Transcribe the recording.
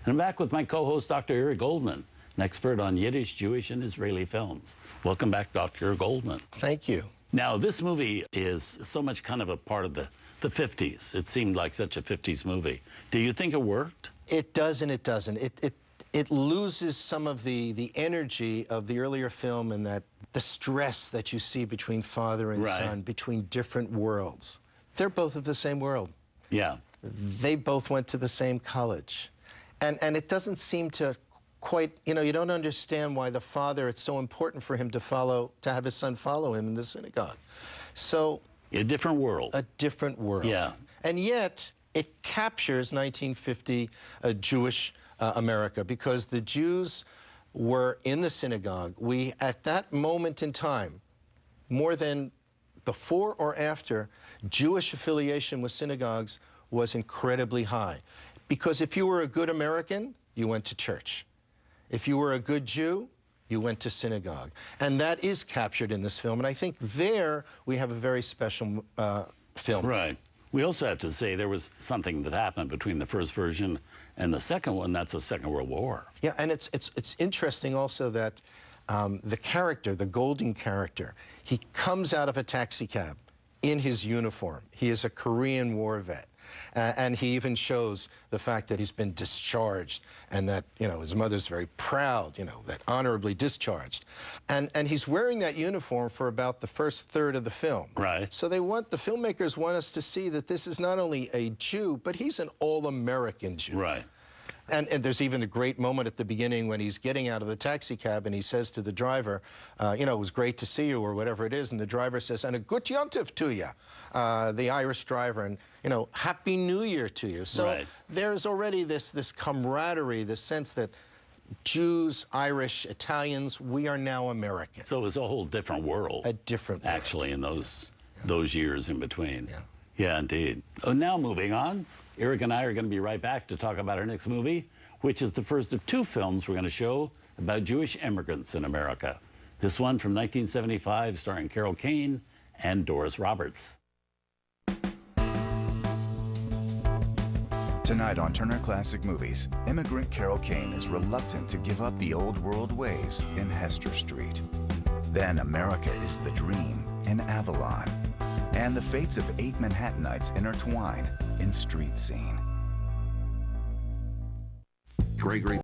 And I'm back with my co-host, Dr. Eric Goldman, an expert on Yiddish, Jewish, and Israeli films. Welcome back, Dr. Goldman. Thank you. Now, this movie is so much kind of a part of the 50s. It seemed like such a 50s movie. Do you think it worked? It does and it doesn't. It loses some of the energy of the earlier film, and that the stress that you see between father and son, between different worlds. They're both of the same world. Yeah. They both went to the same college. And it doesn't seem to quite, you don't understand why the father, it's so important for him to have his son follow him in the synagogue. So... A different world. A different world. Yeah. And yet, it captures 1950 Jewish America, because the Jews were in the synagogue. At that moment in time, more than before or after, Jewish affiliation with synagogues was incredibly high. Because if you were a good American, you went to church. If you were a good Jew, you went to synagogue. And that is captured in this film. And I think there we have a very special film. Right. We also have to say there was something that happened between the first version and the second one. That's the Second World War. Yeah, and it's interesting also that the character, the Golding character, he comes out of a taxi cab in his uniform. He is a Korean War vet. And he even shows the fact that he's been discharged, and that, his mother's very proud, that honorably discharged. And he's wearing that uniform for about the first third of the film. Right. So the filmmakers want us to see that this is not only a Jew, but he's an all-American Jew. Right. And there's even a great moment at the beginning when he's getting out of the taxi cab and he says to the driver, it was great to see you, or whatever it is. And the driver says, and a good yontif to you, the Irish driver, and, Happy New Year to you. So there's already this camaraderie, this sense that Jews, Irish, Italians, we are now American. So it was a whole different world. A different world. Actually, in those years in between. Yeah. Yeah, indeed. Oh, now moving on, Eric and I are going to be right back to talk about our next movie, which is the first of two films we're going to show about Jewish immigrants in America. This one from 1975, starring Carol Kane and Doris Roberts. Tonight on Turner Classic Movies, immigrant Carol Kane is reluctant to give up the old world ways in Hester Street. Then America is the dream in Avalon. And the fates of 8 Manhattanites intertwine in Street Scene. Gregory